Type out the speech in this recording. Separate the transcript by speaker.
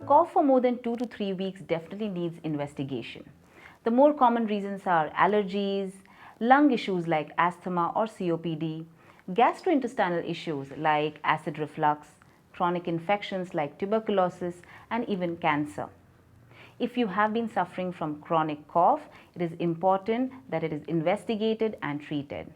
Speaker 1: Cough for more than 2 to 3 weeks definitely needs investigation. The more common reasons are allergies, lung issues like asthma or COPD, gastrointestinal issues like acid reflux, chronic infections like tuberculosis, and even cancer. If you have been suffering from chronic cough, it is important that it is investigated and treated.